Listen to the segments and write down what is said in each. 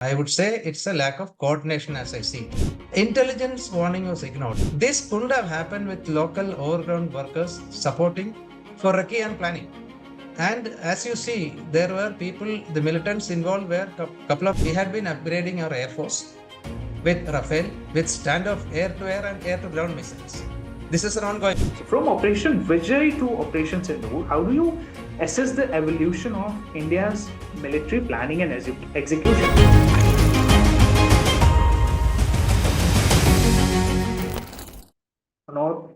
I would say it's a lack of coordination as I see. Intelligence warning was ignored. This couldn't have happened with local overground workers supporting for recce and planning. And as you see, there were people, the militants involved were couple of, we had been upgrading our air force with Rafale, with standoff air to air and air to ground missiles. This is an ongoing. From Operation Vijay to Operation Sindoor, how do you assess the evolution of India's military planning and execution?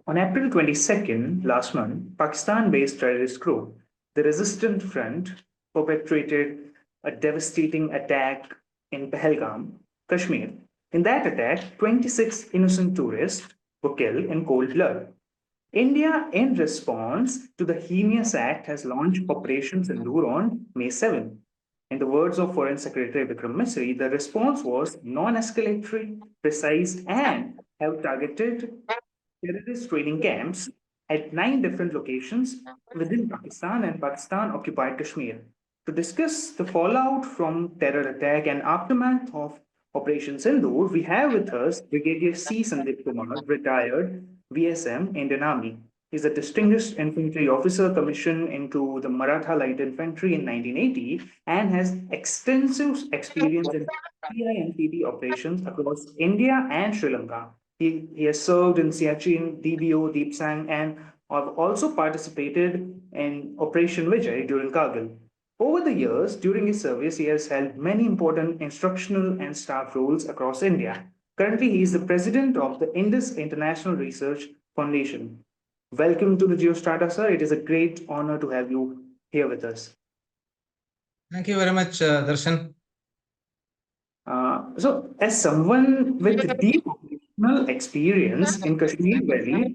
On April 22nd, last month, Pakistan-based terrorist group, the Resistant Front, perpetrated a devastating attack in Pahalgam, Kashmir. In that attack, 26 innocent tourists were killed in cold blood. India, in response to the heinous act, has launched Operation Sindoor on May 7. In the words of Foreign Secretary Vikram Misri, the response was non-escalatory, precise, and have targeted terrorist training camps at 9 different locations within Pakistan and Pakistan-occupied Kashmir. To discuss the fallout from terror attack and aftermath of Operation Sindoor, we have with us Brigadier C. Sandeep Kumar, retired VSM, Indian Army. He's a distinguished infantry officer commissioned into the Maratha Light Infantry in 1980 and has extensive experience in PINPD operations across India and Sri Lanka. He has served in Siachen, DBO, Depsang, and have also participated in Operation Vijay during Kargil. Over the years, during his service, he has held many important instructional and staff roles across India. Currently, he is the president of the Indus International Research Foundation. Welcome to the GEOSTRATA, sir. It is a great honor to have you here with us. Thank you very much, Darshan. So, as someone with deep operational experience in Kashmir Valley,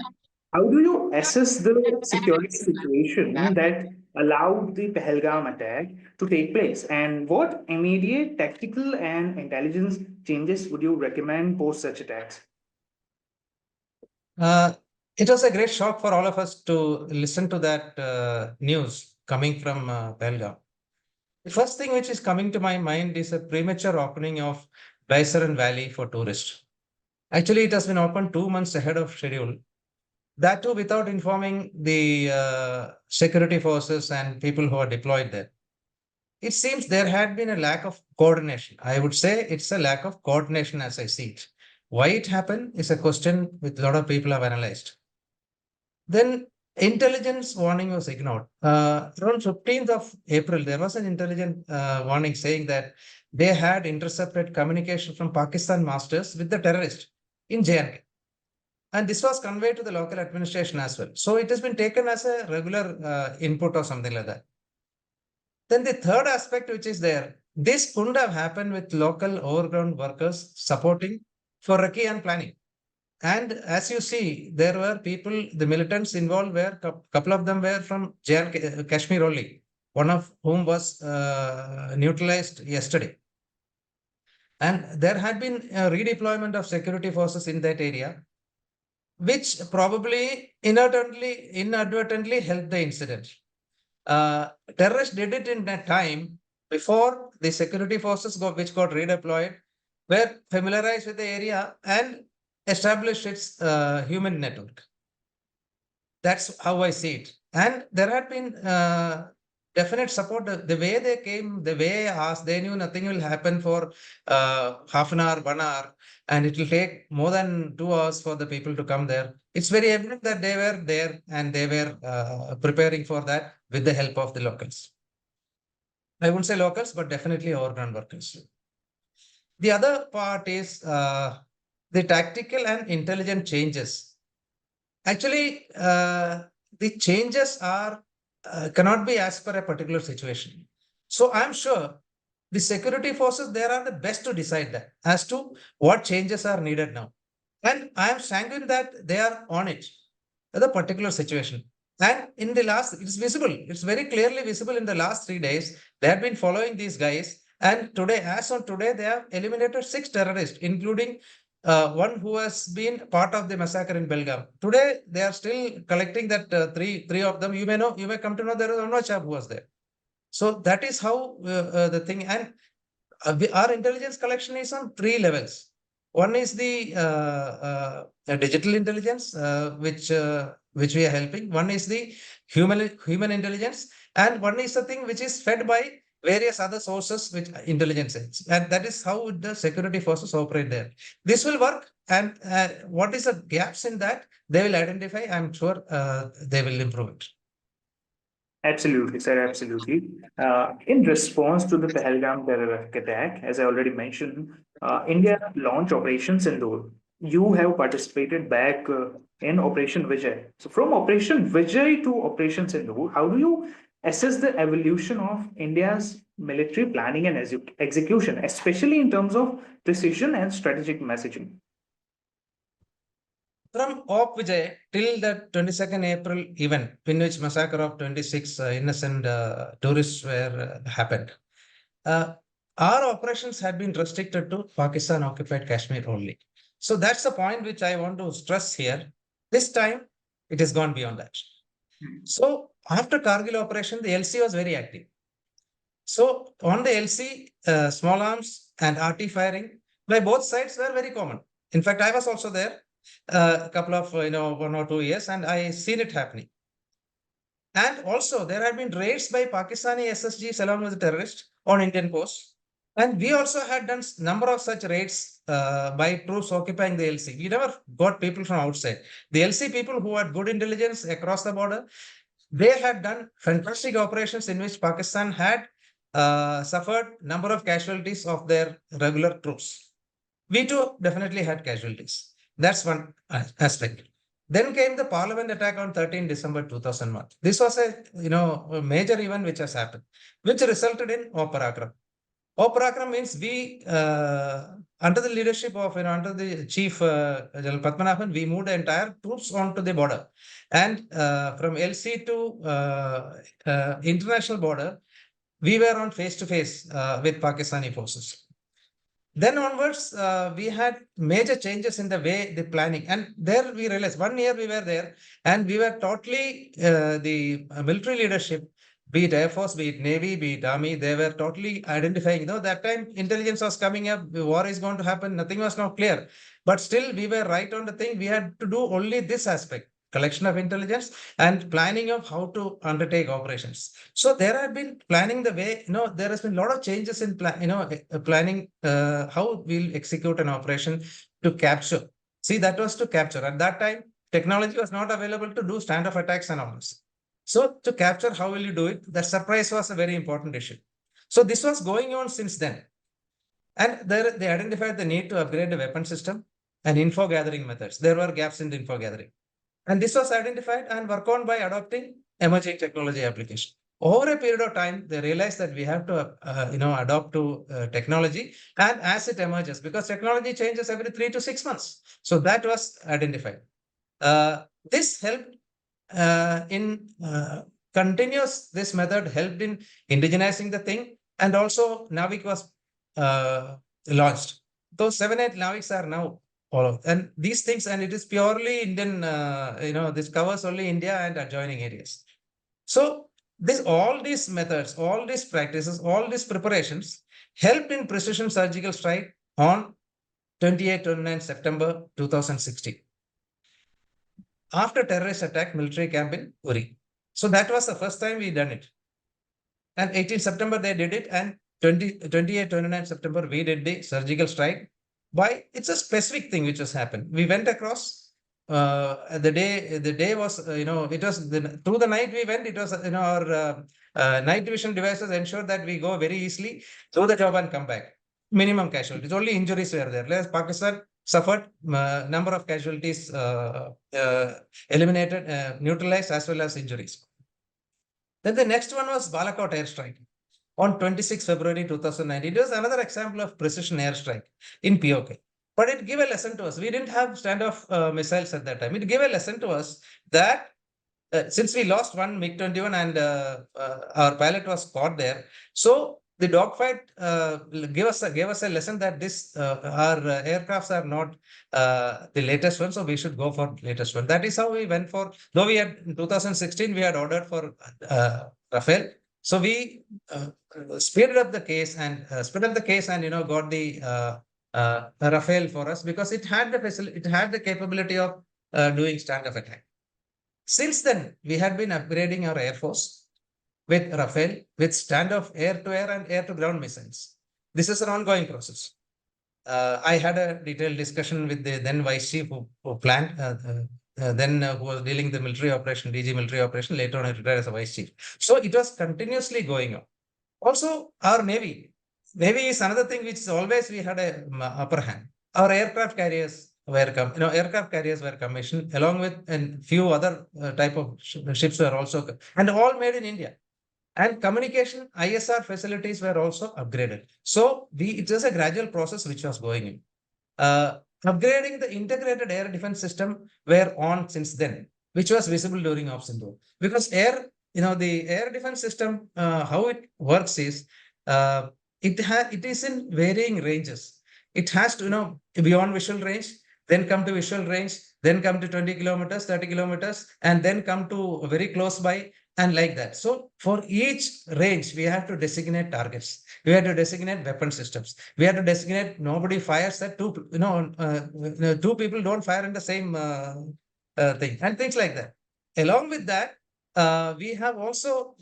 how do you assess the security situation that allowed the Pahalgam attack to take place? And what immediate tactical and intelligence changes would you recommend post such attacks? It was a great shock for all of us to listen to that news coming from Pahalgam. The first thing which is coming to my mind is a premature opening of Dysaran Valley for tourists. Actually, it has been opened 2 months ahead of schedule. That too without informing the security forces and people who are deployed there. It seems there had been a lack of coordination. I would say it's a lack of coordination as I see it. Why it happened is a question which a lot of people have analyzed. Then intelligence warning was ignored. Around 15th of April, there was an intelligence warning saying that they had intercepted communication from Pakistan masters with the terrorist in JNK. And this was conveyed to the local administration as well. So it has been taken as a regular input or something like that. Then the third aspect which is there, this couldn't have happened with local overground workers supporting for recce and planning. And as you see, there were people, the militants involved were, couple of them were from Kashmir only, one of whom was neutralized yesterday. And there had been a redeployment of security forces in that area, which probably inadvertently helped the incident. Terrorists did it in that time before the security forces which got redeployed were familiarized with the area and established its human network. That's how I see it. And there had been definite support. The way they came, the way I asked, they knew nothing will happen for half an hour, 1 hour, and it will take more than 2 hours for the people to come there. It's very evident that they were there and they were preparing for that with the help of the locals. I wouldn't say locals, but definitely overground workers. The other part is the tactical and intelligent changes. Actually, the changes are cannot be as per a particular situation. So I'm sure the security forces there are the best to decide that as to what changes are needed now. And I am sanguine that they are on it, the particular situation. And in the last, it's visible, it's very clearly visible in the last 3 days, they have been following these guys. And today, as on today, they have eliminated 6 terrorists, including one who has been part of the massacre in Belgaum. Today, they are still collecting that three of them. You may come to know there was one chap who was there. So that is how the thing. And our intelligence collection is on three levels. One is the digital intelligence, which we are helping. One is the human intelligence, and one is the thing which is fed by various other sources, which intelligence is, and that is how the security forces operate there. This will work, and what is the gaps in that they will identify. I'm sure they will improve it. Absolutely, sir. Absolutely. In response to the Pahalgam terror attack, as I already mentioned, India launched Operation Sindoor. You have participated back in Operation Vijay. So, from Operation Vijay to Operation Sindoor, how do you assess the evolution of India's military planning and execution, especially in terms of precision and strategic messaging? From OP VIJAY till the 22nd April event, in which massacre of 26 innocent tourists were happened, our operations had been restricted to Pakistan-occupied Kashmir only. So that's the point which I want to stress here. This time, it has gone beyond that. So after Kargil operation, the LC was very active. So on the LC, small arms and RT firing by both sides were very common. In fact, I was also there a couple of 1 or 2 years, and I seen it happening. And also there had been raids by Pakistani SSGs along with the terrorists on Indian coast, and we also had done number of such raids by troops occupying the LC. We never got people from outside. The LC people who had good intelligence across the border, they had done fantastic operations in which Pakistan had suffered number of casualties of their regular troops. We too definitely had casualties. That's one aspect. Then came the Parliament attack on 13 December 2001. This was a major event which has happened, which resulted in Operation. Operation means we, under the leadership of, under the Chief General Padmanabhan, we moved the entire troops onto the border. And from LC to international border, we were on face-to-face with Pakistani forces. Then onwards, we had major changes in the way the planning, and there we realized 1 year we were there, and we were totally the military leadership, be it Air Force, be it Navy, be it Army, they were totally identifying. That time intelligence was coming up, war is going to happen, nothing was not clear, but still we were right on the thing. We had to do only this aspect: collection of intelligence and planning of how to undertake operations. So there have been planning the way, there has been a lot of changes in planning how we'll execute an operation to capture. See, that was to capture. At that time, technology was not available to do standoff attacks and all this. So to capture, how will you do it? That surprise was a very important issue. So this was going on since then. And there they identified the need to upgrade the weapon system and info gathering methods. There were gaps in the info gathering. And this was identified and worked on by adopting emerging technology application. Over a period of time, they realized that we have to, adopt to technology, and as it emerges, because technology changes every 3 to 6 months. So that was identified. This helped this method helped in indigenizing the thing, and also Navik was launched. Those 7-8 Naviks are now all of, and these things, and it is purely Indian, this covers only India and adjoining areas. So all these methods, all these practices, all these preparations helped in precision surgical strike on 28-29 September 2016. After terrorist attack, military camp in Uri. So that was the first time we done it. And 18 September they did it, and 28-29 September we did the surgical strike. It's a specific thing which has happened. We went across the day was, it was through the night we went. It was, our night vision devices ensured that we go very easily through the job and come back. Minimum casualties, only injuries were there. Pakistan suffered number of casualties eliminated, neutralized, as well as injuries. Then the next one was Balakot airstrike on 26 February 2019. It was another example of precision airstrike in POK. But it gave a lesson to us. We didn't have standoff missiles at that time. It gave a lesson to us that since we lost one MiG-21 and our pilot was caught there, so the dogfight gave us a lesson that our aircrafts are not the latest one, so we should go for latest one. That is how we went for. Though we had in 2016 we had ordered for Rafale, So we speeded up the case and got the Rafale for us because it had the facility, it had the capability of doing stand-off attack. Since then, we had been upgrading our Air Force with Rafale, with stand-off air-to-air and air-to-ground missiles. This is an ongoing process. I had a detailed discussion with the then Vice Chief who planned, who was dealing the military operation, DG military operation. Later on, I retired as a Vice Chief. So it was continuously going on. Also, our Navy. Navy is another thing which is always we had a upper hand. Our aircraft carriers were commissioned along with a few other type of ships were also, and all made in India. And communication ISR facilities were also upgraded. So it was a gradual process which was going in. Upgrading the integrated air defense system were on since then, which was visible during Operation Sindoor. Because the air defense system, how it works is, it is in varying ranges. It has to, beyond visual range, then come to visual range, then come to 20 kilometers, 30 kilometers, and then come to very close by, and like that. So for each range, we have to designate targets. We have to designate weapon systems. We have to designate nobody fires at two people don't fire in the same thing, and things like that. Along with that, we have also,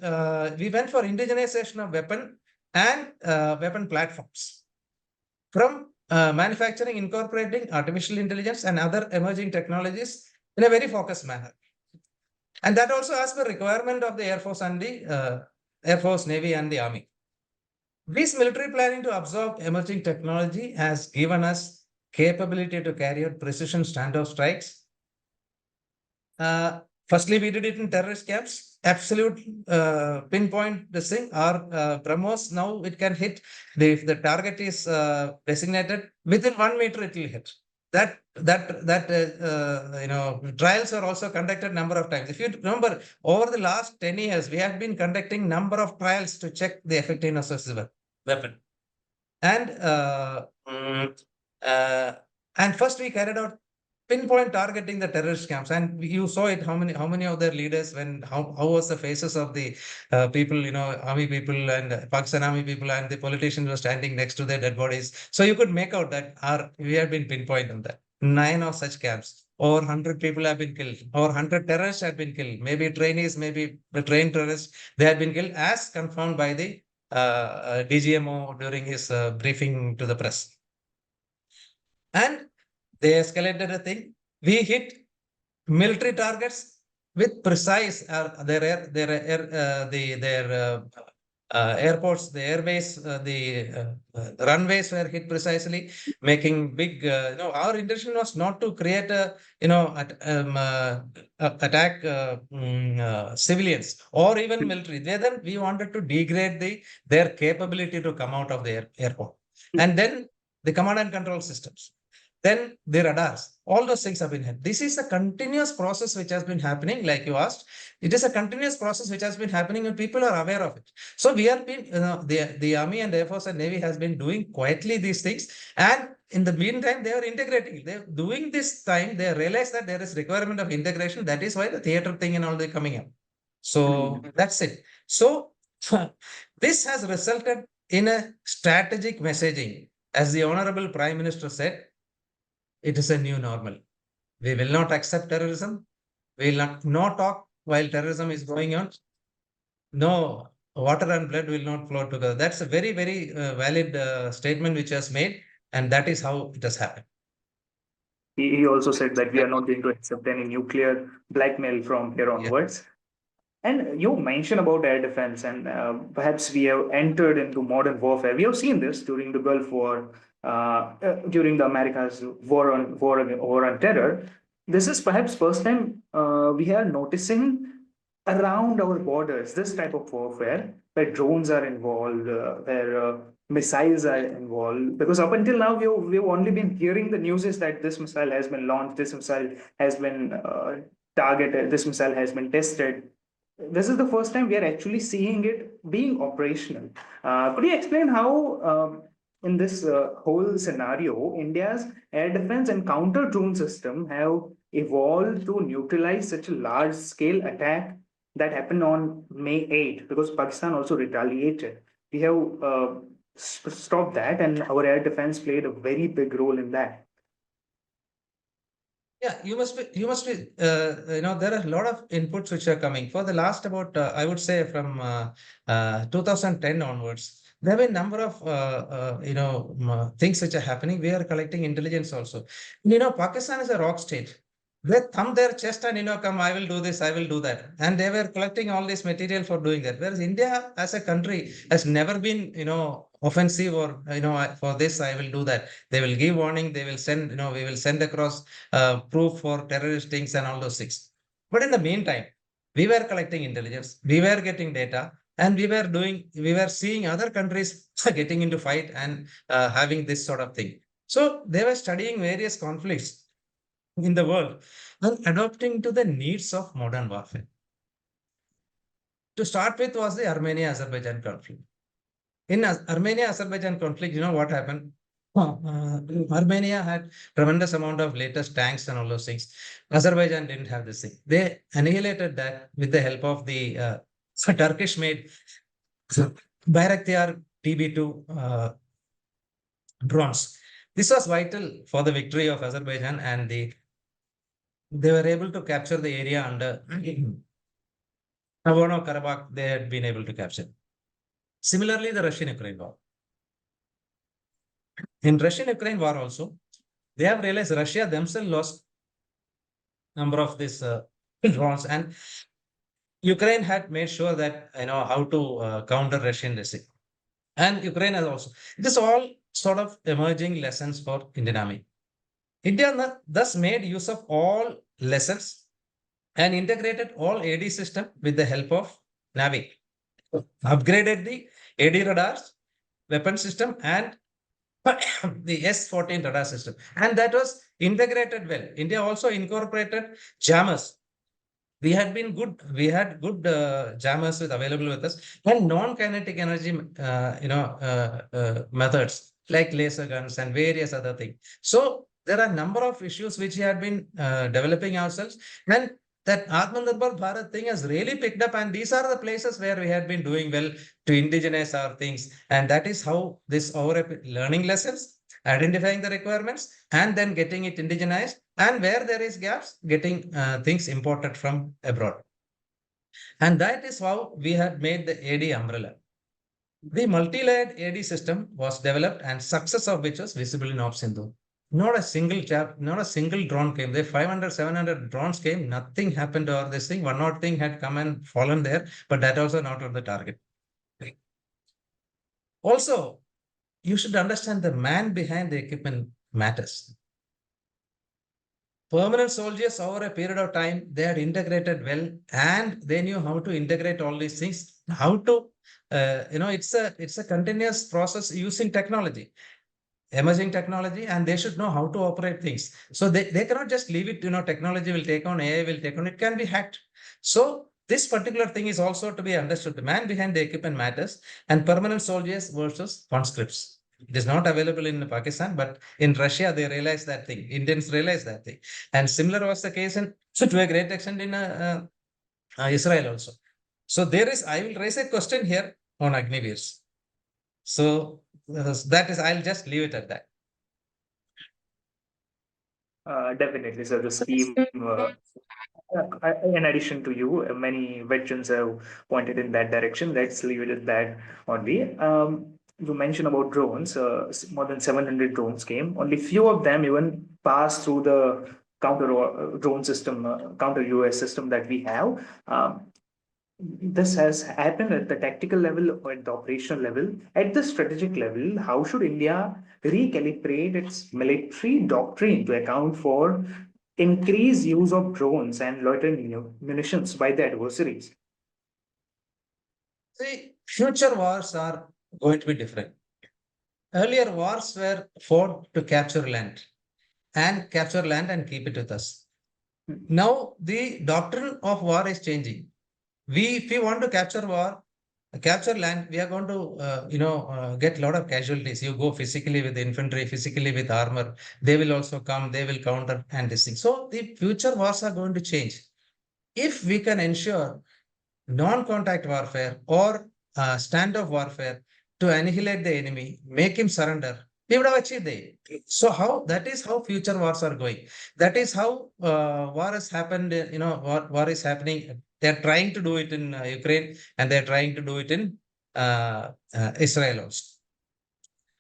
we went for indigenization of weapon and weapon platforms. From manufacturing, incorporating artificial intelligence and other emerging technologies in a very focused manner. And that also as per requirement of the Air Force and the Air Force, Navy and the Army. This military planning to absorb emerging technology has given us capability to carry out precision standoff strikes. Firstly, we did it in terrorist camps. Absolute pinpoint this thing. Our BrahMos now it can hit if the target is designated within 1 meter it will hit. Trials are also conducted number of times. If you remember, over the last 10 years, we have been conducting number of trials to check the effectiveness of this weapon. And first we carried out pinpoint targeting the terrorist camps, and you saw it. How many of their leaders, how was the faces of the people, army people and Pakistan army people, and the politicians were standing next to their dead bodies. So you could make out that we have been pinpoint on that. 9 of such camps, over 100 people have been killed, over 100 terrorists have been killed. Maybe trainees, maybe the trained terrorists, they have been killed, as confirmed by the DGMO during his briefing to the press. And they escalated the thing. We hit military targets with precise their airports, the airways, the runways were hit precisely, making big. Our intention was not to create attack civilians or even military. Then we wanted to degrade their capability to come out of the airport, and then the command and control systems. Then the radars, all those things have been hit. This is a continuous process which has been happening, like you asked. It is a continuous process which has been happening and people are aware of it. So we have been, the Army and Air Force and Navy has been doing quietly these things. And in the meantime, they are integrating. They're doing this time, they realize that there is requirement of integration. That is why the theater thing and all they coming up. So that's it. So this has resulted in a strategic messaging. As the Honorable Prime Minister said, it is a new normal. We will not accept terrorism. We will not talk while terrorism is going on. No, water and blood will not flow together. That's a very, very valid statement which was made, and that is how it has happened. He also said that we are not going to accept any nuclear blackmail from here onwards. Yeah. And you mentioned about air defense, and perhaps we have entered into modern warfare. We have seen this during the Gulf War, during the America's war on terror. This is perhaps first time we are noticing around our borders this type of warfare, where drones are involved, where missiles are involved. Because up until now, we've only been hearing the news is that this missile has been launched, this missile has been targeted, this missile has been tested. This is the first time we are actually seeing it being operational. Could you explain how, in this whole scenario, India's air defense and counter drone system have evolved to neutralize such a large scale attack that happened on May 8th, because Pakistan also retaliated. We have stopped that, and our air defense played a very big role in that. Yeah, there are a lot of inputs which are coming for the last about, I would say from 2010 onwards. There have been number of, things which are happening. We are collecting intelligence also. Pakistan is a rock state. They thumb their chest and, come, I will do this, I will do that. And they were collecting all this material for doing that. Whereas India as a country has never been, offensive or, for this, I will do that. They will give warning. They will send, we will send across proof for terrorist things and all those things. But in the meantime, we were collecting intelligence, we were getting data, and we were seeing other countries getting into fight and having this sort of thing. So they were studying various conflicts in the world and adapting to the needs of modern warfare. To start with was the Armenia-Azerbaijan conflict. In Armenia-Azerbaijan conflict, you know what happened? Armenia had tremendous amount of latest tanks and all those things. Azerbaijan didn't have this thing. They annihilated that with the help of the Turkish-made Bayraktar TB2 drones. This was vital for the victory of Azerbaijan, and they were able to capture the area under Nagorno-Karabakh. They had been able to capture. Similarly, the Russian-Ukraine war. In Russian-Ukraine war also, they have realized Russia themselves lost number of these drones, and Ukraine had made sure that how to counter Russian rising. And Ukraine has also. This all sort of emerging lessons for Indian Army. India thus made use of all lessons and integrated all AD system with the help of Navy. Upgraded the AD radars, weapon system, and the S-14 radar system. And that was integrated well. India also incorporated jammers. We had good jammers available with us, and non-kinetic energy, methods like laser guns and various other things. So there are a number of issues which we had been developing ourselves, and that Atmanirbhar Bharat thing has really picked up, and these are the places where we had been doing well to indigenize our things, and that is how this learning lessons, identifying the requirements, and then getting it indigenized, and where there is gaps, getting things imported from abroad. And that is how we had made the AD umbrella. The multi-layered AD system was developed, and success of which was visible in Operation Sindoor. Not a single drone came there. 500, 700 drones came. Nothing happened to this thing. One odd thing had come and fallen there, but that also not on the target. Also, you should understand the man behind the equipment matters. Permanent soldiers over a period of time, they had integrated well, and they knew how to integrate all these things, how to, it's a continuous process using technology, emerging technology, and they should know how to operate things. So they cannot just leave it, technology will take on, AI will take on, it can be hacked. So this particular thing is also to be understood. The man behind the equipment matters, and permanent soldiers versus conscripts. It is not available in Pakistan, but in Russia, they realize that thing. Indians realize that thing. And similar was the case to a great extent in Israel also. So I will raise a question here on Agniveers. So that is, I'll just leave it at that. Definitely. So the scheme, in addition to you, many veterans have pointed in that direction. Let's leave it at that only. You mentioned about drones. More than 700 drones came. Only few of them even passed through the counter drone system, counter US system that we have. This has happened at the tactical level or at the operational level. At the strategic level, how should India recalibrate its military doctrine to account for increased use of drones and loitering munitions by the adversaries? See, future wars are going to be different. Earlier wars were fought to capture land and keep it with us. Now the doctrine of war is changing. If we want to capture land, we are going to, get a lot of casualties. You go physically with infantry, physically with armor. They will also come, they will counter and this thing. So the future wars are going to change. If we can ensure non-contact warfare or standoff warfare to annihilate the enemy, make him surrender, we would have achieved it. So how that is how future wars are going. That is how war has happened. War is happening. They are trying to do it in Ukraine, and they are trying to do it in Israel also.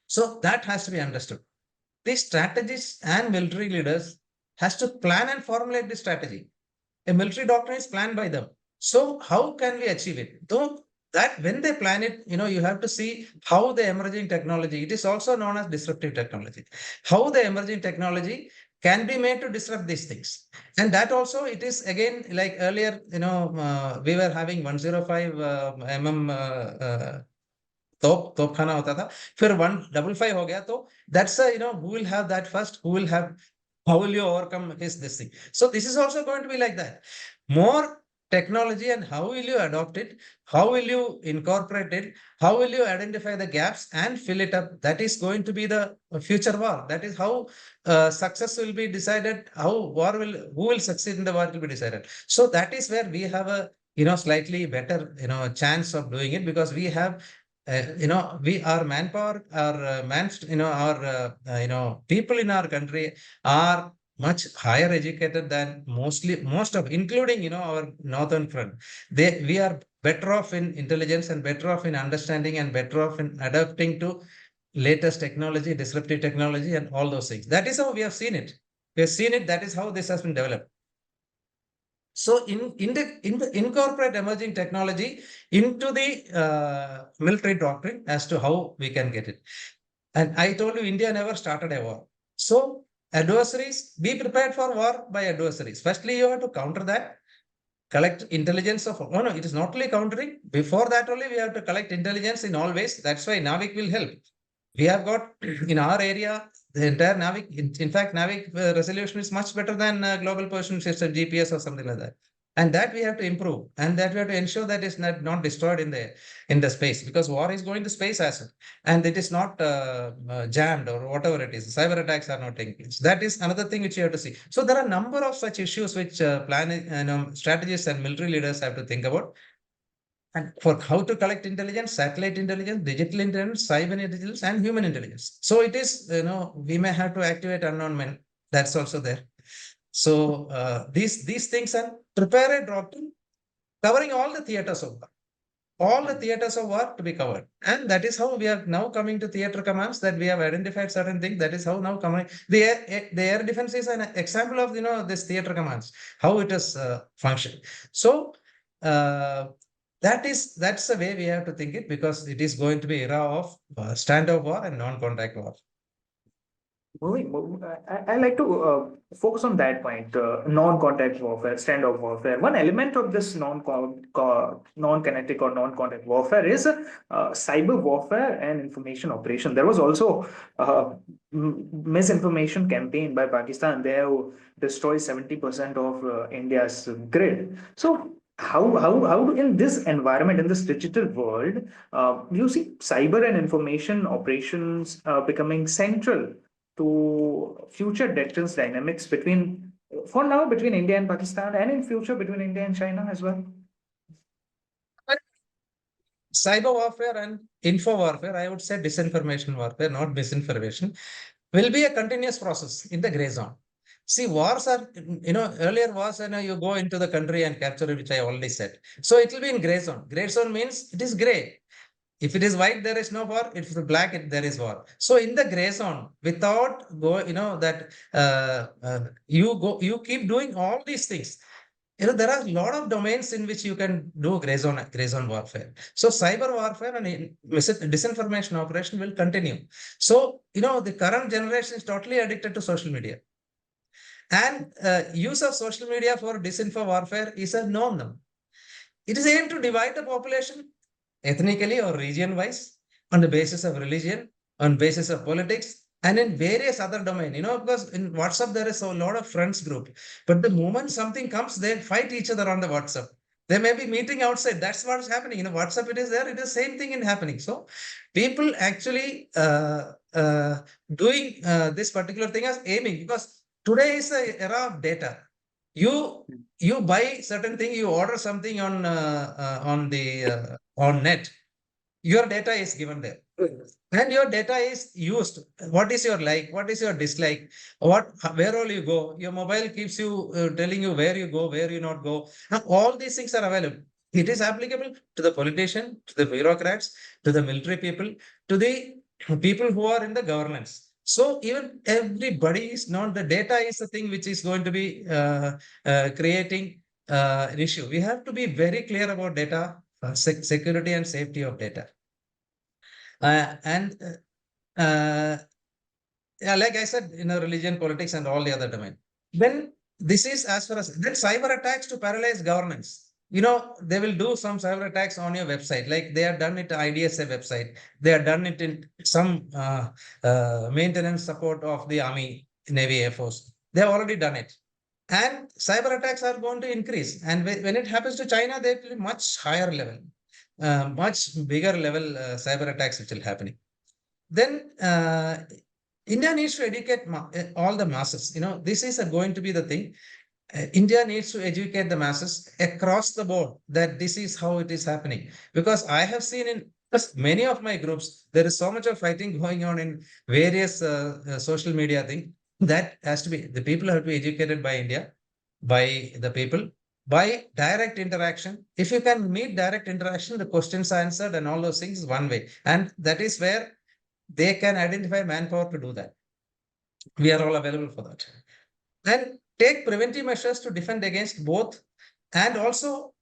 So that has to be understood. These strategists and military leaders has to plan and formulate the strategy. A military doctrine is planned by them. So how can we achieve it? Though that when they plan it, you have to see how the emerging technology, it is also known as disruptive technology, how the emerging technology can be made to disrupt these things. And that also, it is again, like earlier, we were having 105 mm तोपखाना होता था फिर 155 हो गया तो that's who will have that first, who will have, how will you overcome this thing. So this is also going to be like that. More technology, and how will you adopt it, how will you incorporate it, how will you identify the gaps and fill it up. That is going to be the future war. That is how success will be decided, how who will succeed in the war will be decided. So that is where we have a slightly better chance of doing it, because we have we our manpower, our people in our country are much higher educated than most of, including our northern front. We are better off in intelligence and better off in understanding and better off in adapting to latest technology, disruptive technology, and all those things. That is how we have seen it. We have seen it. That is how this has been developed. So in the incorporate emerging technology into the military doctrine as to how we can get it. And I told you, India never started a war. So adversaries, be prepared for war by adversaries. Firstly, you have to counter that, collect intelligence of, no, it is not only countering. Before that only, we have to collect intelligence in all ways. That's why NAVIC will help. We have got in our area, the entire NAVIC, in fact, NAVIC resolution is much better than global position system, GPS or something like that. And that we have to improve, and that we have to ensure that it's not destroyed in the space, because war is going to space as well, and it is not jammed or whatever it is. Cyber attacks are not taking place. That is another thing which you have to see. So there are a number of such issues which planning strategists and military leaders have to think about. And for how to collect intelligence, satellite intelligence, digital intelligence, cyber intelligence, and human intelligence. So it is, we may have to activate unknown men. That's also there. So these things, and prepare a doctrine covering all the theaters of war. All the theaters of war to be covered. And that is how we are now coming to theater commands, that we have identified certain things. That is how now coming. The air defense is an example of, this theater commands, how it is functioning. So that's the way we have to think it, because it is going to be era of standoff war and non-contact war. I like to focus on that point, non-contact warfare, standoff warfare. One element of this non-kinetic or non-contact warfare is cyber warfare and information operation. There was also misinformation campaign by Pakistan. They have destroyed 70% of India's grid. So how in this environment, in this digital world, you see cyber and information operations becoming central to future deterrence dynamics between, for now, between India and Pakistan, and in future between India and China as well? Cyber warfare and info warfare, I would say disinformation warfare, not misinformation, will be a continuous process in the gray zone. See, wars are, earlier wars, you go into the country and capture it, which I already said. So it will be in gray zone. Gray zone means it is gray. If it is white, there is no war. If it is black, there is war. So in the gray zone, without you keep doing all these things. There are a lot of domains in which you can do gray zone warfare. So cyber warfare and disinformation operation will continue. So, the current generation is totally addicted to social media. And use of social media for disinfo warfare is a norm now. It is aimed to divide the population ethnically or region-wise, on the basis of religion, on basis of politics, and in various other domains. Because in WhatsApp, there is a lot of friends group. But the moment something comes, they fight each other on the WhatsApp. They may be meeting outside. That's what's happening. WhatsApp, it is there. It is the same thing in happening. So people actually doing this particular thing as aiming, because today is the era of data. You buy certain thing, you order something on on net, your data is given there. And your data is used. What is your like? What is your dislike? Where all you go? Your mobile keeps you telling you where you go, where you not go. Now, all these things are available. It is applicable to the politician, to the bureaucrats, to the military people, to the people who are in the governance. So even everybody is not, the data is the thing which is going to be creating an issue. We have to be very clear about data, security and safety of data. And yeah, like I said, religion, politics, and all the other domain. Then this is as far as then cyber attacks to paralyze governance. They will do some cyber attacks on your website, like they have done it IDSA website. They have done it in some maintenance support of the Army, Navy, Air Force. They have already done it. And cyber attacks are going to increase. And when it happens to China, they will be much higher level, much bigger level cyber attacks which will happen. Then India needs to educate all the masses. This is going to be the thing. India needs to educate the masses across the board that this is how it is happening. Because I have seen in many of my groups, there is so much of fighting going on in various social media thing. That has to be, the people have to be educated by India, by the people, by direct interaction. If you can meet direct interaction, the questions are answered and all those things is one way. And that is where they can identify manpower to do that. We are all available for that. And take preventive measures to defend against both, and also,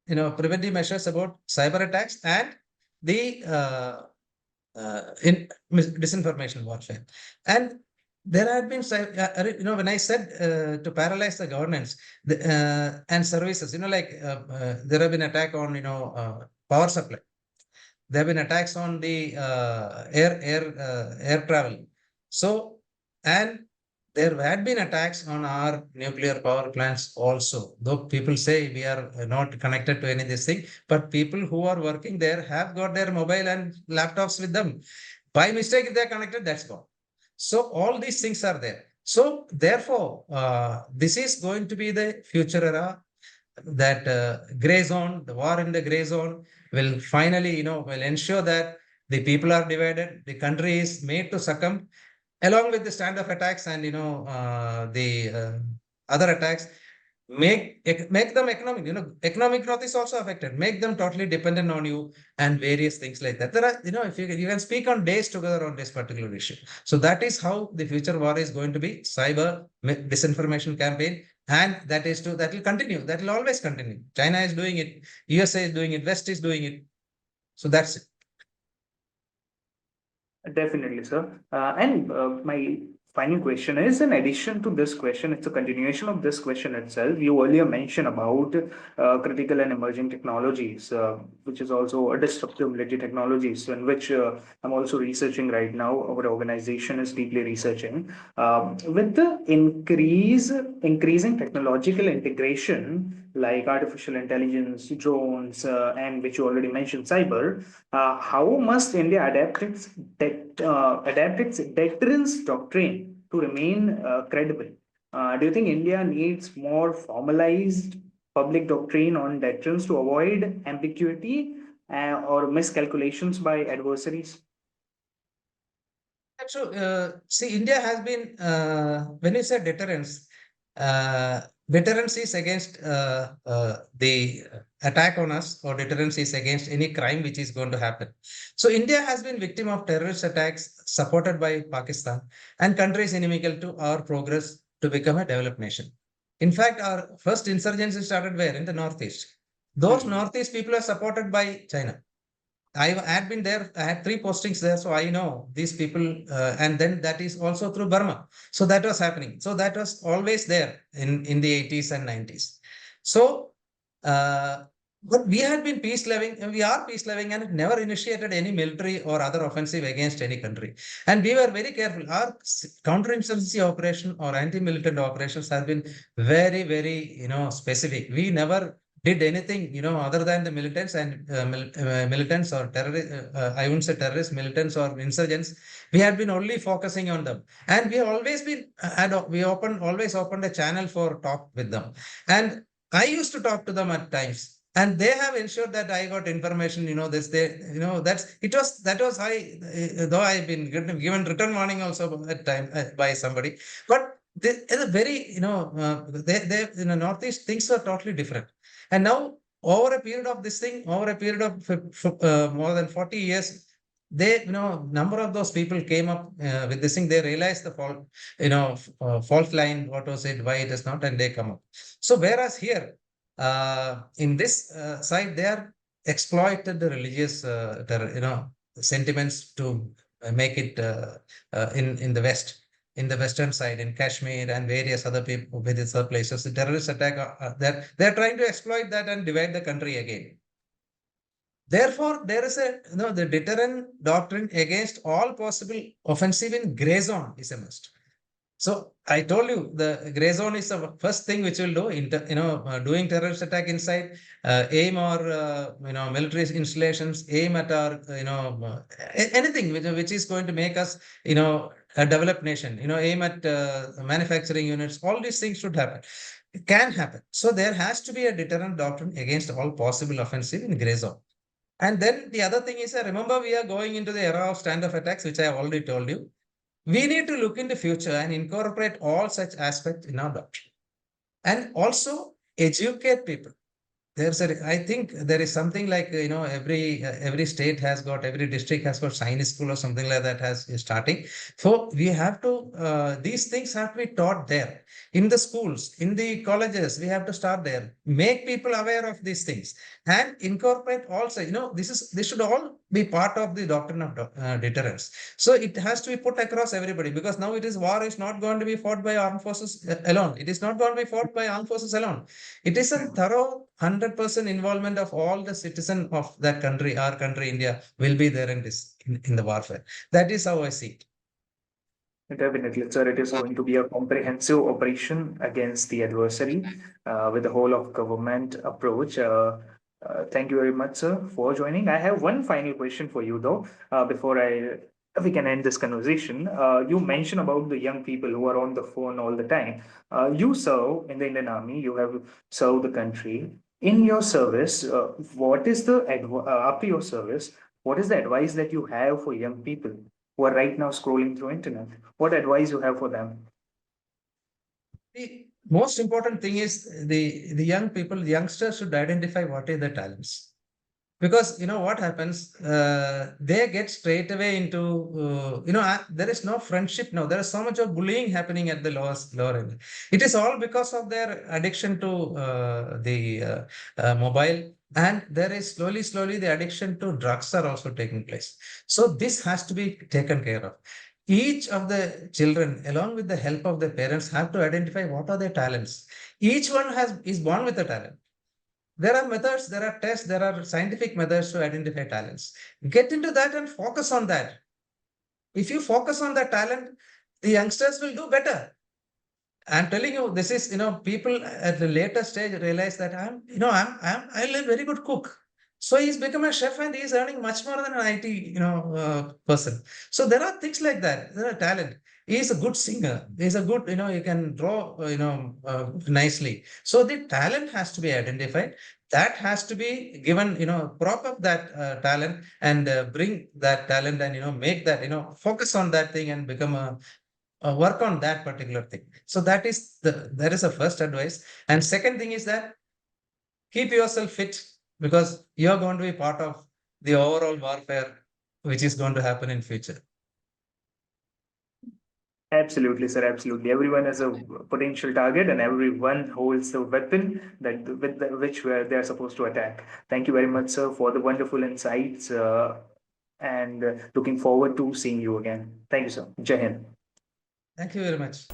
preventive measures about cyber attacks and the disinformation warfare. And there have been, when I said to paralyze the governance and services, there have been attack on, power supply. There have been attacks on the air travel. So, and there had been attacks on our nuclear power plants also. Though people say we are not connected to any of this thing, but people who are working there have got their mobile and laptops with them. By mistake, if they're connected, that's gone. So all these things are there. So therefore, this is going to be the future era. That gray zone, the war in the gray zone will finally, will ensure that the people are divided, the country is made to succumb, along with the standoff attacks and, the other attacks. Make them economic, economic growth is also affected. Make them totally dependent on you and various things like that. There are, if you can speak on days together on this particular issue. So that is how the future war is going to be: cyber disinformation campaign. And that will continue. That will always continue. China is doing it. USA is doing it. West is doing it. So that's it. Definitely, sir. And my final question is, in addition to this question, it's a continuation of this question itself. You earlier mentioned about critical and emerging technologies, which is also a disruptive military technologies, in which I'm also researching right now. Our organization is deeply researching. With the increasing technological integration, like artificial intelligence, drones, and which you already mentioned, cyber, how must India adapt its deterrence doctrine to remain credible? Do you think India needs more formalized public doctrine on deterrence to avoid ambiguity or miscalculations by adversaries? So, see, India has been, when you say deterrence, deterrence is against the attack on us, or deterrence is against any crime which is going to happen. So India has been victim of terrorist attacks supported by Pakistan and countries inimical to our progress to become a developed nation. In fact, our first insurgency started where? In the Northeast. Those Northeast people are supported by China. I had been there. I had 3 postings there, so I know these people. And then that is also through Burma. So that was happening. So that was always there in the 80s and 90s. So, but we had been peace loving, and we are peace loving, and never initiated any military or other offensive against any country. And we were very careful. Our counterinsurgency operation or anti-militant operations have been very, very, specific. We never did anything, other than the militants and militants or terrorists, I wouldn't say terrorists, militants or insurgents, we had been only focusing on them. And we have always been, always opened a channel for talk with them. And I used to talk to them at times. And they have ensured that I got information, that was though I've been given written warning also at time by somebody, but it's a very, they in the Northeast, things are totally different. And now, over a period of more than 40 years, number of those people came up with this thing. They realized the fault, fault line, what was it, why it is not, and they come up. So, whereas here, in this side, they are exploited the religious, sentiments to make it in the West. In the western side, in Kashmir and various other people, various other places, the terrorist attack, they're trying to exploit that and divide the country again. Therefore, there is the deterrent doctrine against all possible offensive in gray zone is a must. So I told you the gray zone is the first thing which will do, doing terrorist attack inside, aim or, military installations, aim at our, anything which is going to make us, a developed nation, aim at manufacturing units, all these things should happen. It can happen. So there has to be a deterrent doctrine against all possible offensive in gray zone. And then the other thing is, remember, we are going into the era of standoff attacks, which I have already told you. We need to look in the future and incorporate all such aspects in our doctrine. And also educate people. I think there is something like, every state has got, every district has got science school or something like that is starting. So we have to, these things have to be taught there. In the schools, in the colleges, we have to start there. Make people aware of these things and incorporate also, this should all be part of the doctrine of deterrence. So it has to be put across everybody, because now war is not going to be fought by armed forces alone. It is not going to be fought by armed forces alone. It is a thorough 100% involvement of all the citizens of that country, our country, India, will be there in the warfare. That is how I see it. Definitely, sir. It is going to be a comprehensive operation against the adversary with the whole of government approach. Thank you very much, sir, for joining. I have one final question for you, though, before we can end this conversation. You mentioned about the young people who are on the phone all the time. You serve in the Indian Army. You have served the country. In your service, what is the after your service? What is the advice that you have for young people who are right now scrolling through internet? What advice you have for them? The most important thing is the young people, the youngsters should identify what are their talents. Because what happens, they get straight away into, there is no friendship now. There is so much of bullying happening at the lower end. It is all because of their addiction to the mobile. And there is slowly the addiction to drugs are also taking place. So this has to be taken care of. Each of the children, along with the help of their parents, have to identify what are their talents. Each one is born with a talent. There are methods, there are tests, there are scientific methods to identify talents. Get into that and focus on that. If you focus on that talent, the youngsters will do better. I'm telling you, this is, people at the later stage realize that I'm a very good cook. So he's become a chef and he's earning much more than an IT, person. So there are things like that. There are talent. He's a good singer. He's a good, he can draw, nicely. So the talent has to be identified. That has to be given, prop up that talent and bring that talent and, make that, focus on that thing and become work on that particular thing. So that is a first advice. And second thing is that keep yourself fit, because you're going to be part of the overall warfare which is going to happen in future. Absolutely, sir. Absolutely. Everyone is a potential target, and everyone holds the weapon which they are supposed to attack. Thank you very much, sir, for the wonderful insights, and looking forward to seeing you again. Thank you, sir. Jai Hind. Thank you very much.